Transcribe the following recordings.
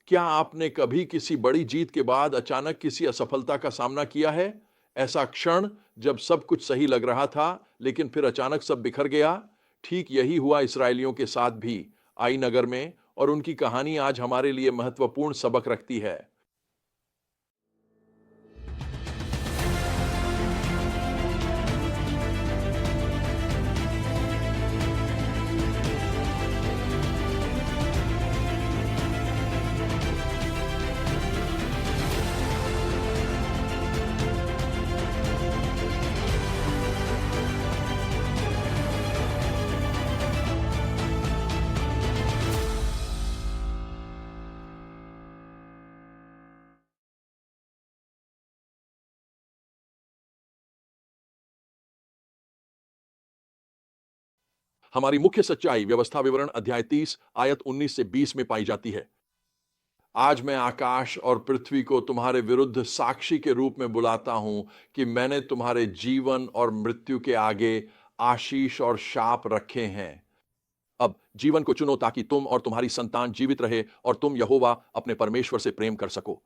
क्या आपने कभी किसी बड़ी जीत के बाद अचानक किसी असफलता का सामना किया है? ऐसा क्षण जब सब कुछ सही लग रहा था, लेकिन फिर अचानक सब बिखर गया? ठीक यही हुआ इस्राएलियों के साथ भी, आई नगर में, और उनकी कहानी आज हमारे लिए महत्वपूर्ण सबक रखती है। हमारी मुख्य सच्चाई व्यवस्था विवरण अध्याय 30 आयत 19 से 20 में पाई जाती है। आज मैं आकाश और पृथ्वी को तुम्हारे विरुद्ध साक्षी के रूप में बुलाता हूं कि मैंने तुम्हारे जीवन और मृत्यु के आगे आशीष और शाप रखे हैं। अब जीवन को चुनो ताकि तुम और तुम्हारी संतान जीवित रहे और तुम यहोवा अपने परमेश्वर से प्रेम कर सको।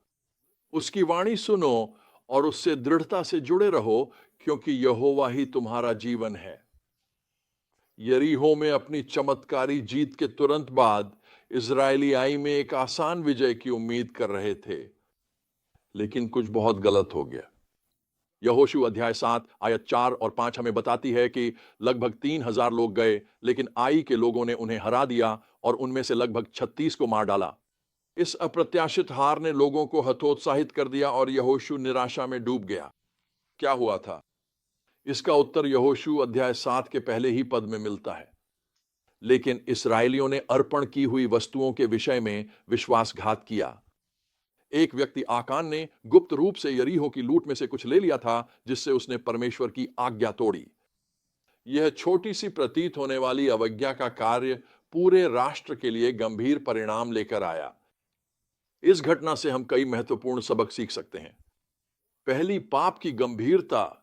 उसकी वाणी सुनो और उससे दृढ़ता से जुड़े रहो, क्योंकि यहोवा ही तुम्हारा जीवन है। यरीहो में अपनी चमत्कारी जीत के तुरंत बाद इजरायली आई में एक आसान विजय की उम्मीद कर रहे थे, लेकिन कुछ बहुत गलत हो गया। यहोशू अध्याय 7 आयत 4 और 5 हमें बताती है कि लगभग 3,000 लोग गए, लेकिन आई के लोगों ने उन्हें हरा दिया और उनमें से लगभग 36 को मार डाला। इस अप्रत्याशित हार ने लोगों को हतोत्साहित कर दिया और यहोशू निराशा में डूब गया। क्या हुआ था? इसका उत्तर यहोशू अध्याय 7 के पहले ही पद में मिलता है। लेकिन इस्राएलियों ने अर्पण की हुई वस्तुओं के विषय में विश्वासघात किया। एक व्यक्ति आकान ने गुप्त रूप से यरीहो की लूट में से कुछ ले लिया था, जिससे उसने परमेश्वर की आज्ञा तोड़ी। यह छोटी सी प्रतीत होने वाली अवज्ञा का कार्य पूरे राष्ट्र के लिए गंभीर परिणाम लेकर आया। इस घटना से हम कई महत्वपूर्ण सबक सीख सकते हैं। पहली, पाप की गंभीरता।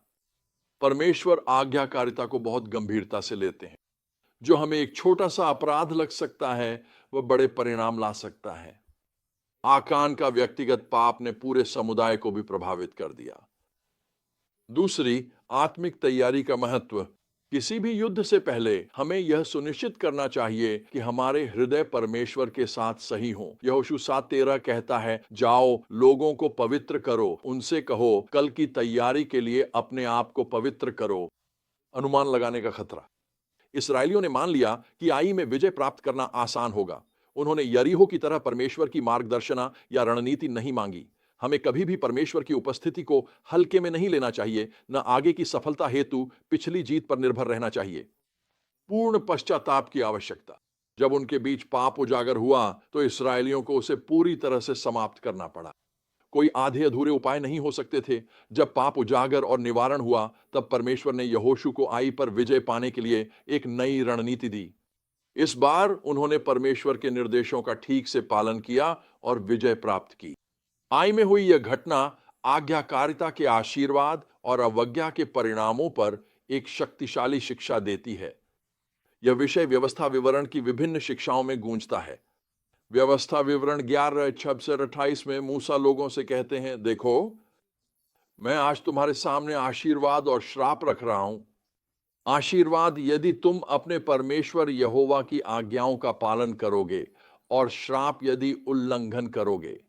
परमेश्वर आज्ञाकारिता को बहुत गंभीरता से लेते हैं। जो हमें एक छोटा सा अपराध लग सकता है, वह बड़े परिणाम ला सकता है। आकान का व्यक्तिगत पाप ने पूरे समुदाय को भी प्रभावित कर दिया। दूसरी, आत्मिक तैयारी का महत्व। किसी भी युद्ध से पहले हमें यह सुनिश्चित करना चाहिए कि हमारे हृदय परमेश्वर के साथ सही हों। यहोशू 7:13 कहता है, जाओ लोगों को पवित्र करो, उनसे कहो कल की तैयारी के लिए अपने आप को पवित्र करो। अनुमान लगाने का खतरा। इस्राएलियों ने मान लिया कि आई में विजय प्राप्त करना आसान होगा। उन्होंने यरीहो की तरह परमेश्वर की मार्गदर्शना या रणनीति नहीं मांगी। हमें कभी भी परमेश्वर की उपस्थिति को हल्के में नहीं लेना चाहिए, न आगे की सफलता हेतु पिछली जीत पर निर्भर रहना चाहिए। पूर्ण पश्चाताप की आवश्यकता। जब उनके बीच पाप उजागर हुआ, तो इस्राएलियों को उसे पूरी तरह से समाप्त करना पड़ा। कोई आधे अधूरे उपाय नहीं हो सकते थे। जब पाप उजागर और निवारण हुआ, तब परमेश्वर ने यहोशू को आई पर विजय पाने के लिए एक नई रणनीति दी। इस बार उन्होंने परमेश्वर के निर्देशों का ठीक से पालन किया और विजय प्राप्त की। आई में हुई यह घटना आज्ञाकारिता के आशीर्वाद और अवज्ञा के परिणामों पर एक शक्तिशाली शिक्षा देती है। यह विषय व्यवस्था विवरण की विभिन्न शिक्षाओं में गूंजता है। व्यवस्था विवरण 11:26-28 में मूसा लोगों से कहते हैं, देखो, मैं आज तुम्हारे सामने आशीर्वाद और श्राप रख रहा हूं। आशीर्वाद, यदि तुम अपने परमेश्वर यहोवा की आज्ञाओं का पालन करोगे, और श्राप, यदि उल्लंघन करोगे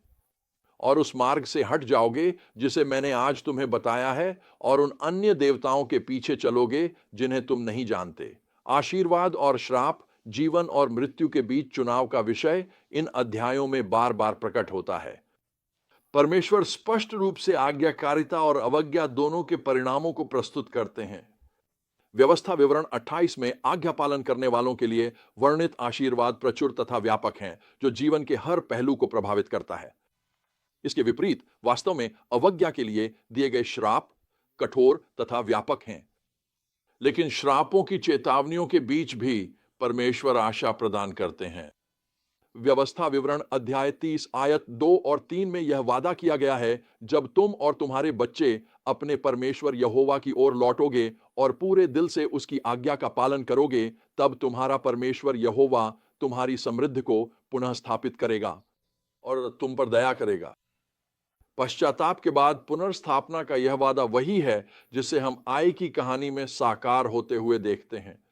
और उस मार्ग से हट जाओगे जिसे मैंने आज तुम्हें बताया है, और उन अन्य देवताओं के पीछे चलोगे जिन्हें तुम नहीं जानते। आशीर्वाद और श्राप, जीवन और मृत्यु के बीच चुनाव का विषय इन अध्यायों में बार बार प्रकट होता है। परमेश्वर स्पष्ट रूप से आज्ञाकारिता और अवज्ञा दोनों के परिणामों को प्रस्तुत करते हैं। व्यवस्था विवरण 28 में आज्ञा पालन करने वालों के लिए वर्णित आशीर्वाद प्रचुर तथा व्यापक हैं, जो जीवन के हर पहलू को प्रभावित करता है। इसके विपरीत वास्तव में अवज्ञा के लिए दिए गए श्राप कठोर तथा व्यापक हैं। लेकिन श्रापों की चेतावनियों के बीच भी परमेश्वर आशा प्रदान करते हैं। व्यवस्था विवरण अध्याय 30 आयत 2 और 3 में यह वादा किया गया है, जब तुम और तुम्हारे बच्चे अपने परमेश्वर यहोवा की ओर लौटोगे और पूरे दिल से उसकी आज्ञा का पालन करोगे, तब तुम्हारा परमेश्वर यहोवा तुम्हारी समृद्धि को पुनः स्थापित करेगा। और तुम पर दया करेगा। पश्चाताप के बाद पुनर्स्थापना का यह वादा वही है जिसे हम आई की कहानी में साकार होते हुए देखते हैं।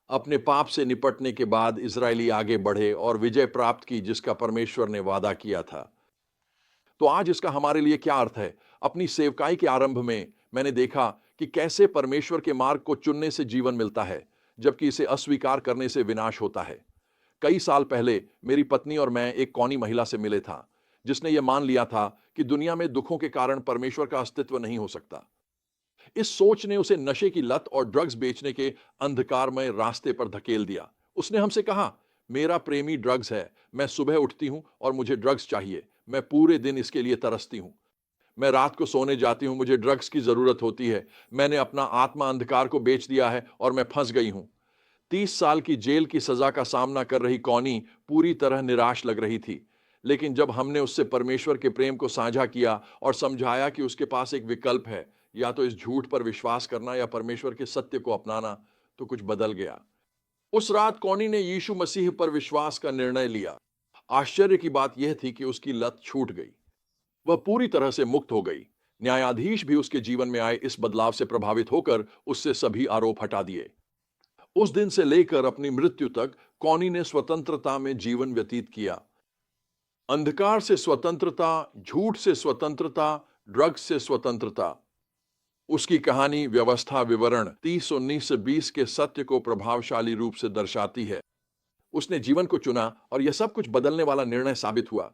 अपने पाप से निपटने के बाद इजरायली आगे बढ़े और विजय प्राप्त की जिसका परमेश्वर ने वादा किया था। तो आज इसका हमारे लिए क्या अर्थ है? अपनी सेवकाई के आरंभ में मैंने देखा कि कैसे परमेश्वर के मार्ग को चुनने से जीवन मिलता है, जबकि इसे अस्वीकार करने से विनाश होता है। कई साल पहले मेरी पत्नी और मैं एक कौनी महिला से मिले था, जिसने यह मान लिया था कि दुनिया में दुखों के कारण परमेश्वर का अस्तित्व नहीं हो सकता। इस सोच ने उसे नशे की लत और ड्रग्स बेचने के अंधकारमय रास्ते पर धकेल दिया। उसने हमसे कहा, मेरा प्रेमी ड्रग्स है, मैं सुबह उठती हूं और मुझे ड्रग्स चाहिए, मैं पूरे दिन इसके लिए तरसती हूं। मैं रात को सोने जाती हूं, मुझे ड्रग्स की जरूरत होती है। मैंने अपना आत्मा अंधकार को बेच दिया है और मैं फंस गई हूं। 30 साल की जेल की सजा का सामना कर रही कौनी पूरी तरह निराश लग रही थी। लेकिन जब हमने उससे परमेश्वर के प्रेम को साझा किया और समझाया कि उसके पास एक विकल्प है, या तो इस झूठ पर विश्वास करना या परमेश्वर के सत्य को अपनाना, तो कुछ बदल गया। उस रात कौनी ने यीशु मसीह पर विश्वास का निर्णय लिया। आश्चर्य की बात यह थी कि उसकी लत छूट गई। वह पूरी तरह से मुक्त हो गई। न्यायाधीश भी उसके जीवन में आए इस बदलाव से प्रभावित होकर उससे सभी आरोप हटा दिए। उस दिन से लेकर अपनी मृत्यु तक कौनी ने स्वतंत्रता में जीवन व्यतीत किया। अंधकार से स्वतंत्रता, झूठ से स्वतंत्रता, ड्रग्स से स्वतंत्रता। उसकी कहानी व्यवस्था विवरण 30:19-20 के सत्य को प्रभावशाली रूप से दर्शाती है। उसने जीवन को चुना और यह सब कुछ बदलने वाला निर्णय साबित हुआ।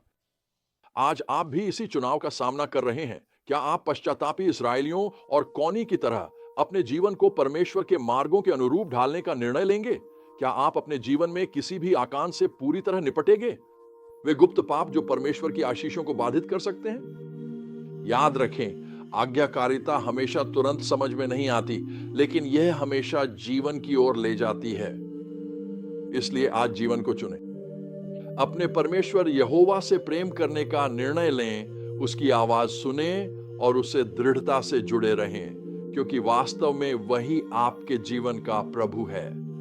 आज आप भी इसी चुनाव का सामना कर रहे हैं। क्या आप पश्चातापी इस्राएलियों और कौनी की तरह अपने जीवन को परमेश्वर के मार्गों के अनुरूप ढालने का निर्णय लेंगे? क्या आप अपने जीवन में किसी भी आकांत से पूरी तरह निपटेंगे? वे गुप्त पाप जो परमेश्वर की आशीषों को बाधित कर सकते हैं? याद रखें, आज्ञाकारिता हमेशा तुरंत समझ में नहीं आती, लेकिन यह हमेशा जीवन की ओर ले जाती है। इसलिए आज जीवन को चुनें। अपने परमेश्वर यहोवा से प्रेम करने का निर्णय लें, उसकी आवाज सुने और उससे दृढ़ता से जुड़े रहें, क्योंकि वास्तव में वही आपके जीवन का प्रभु है।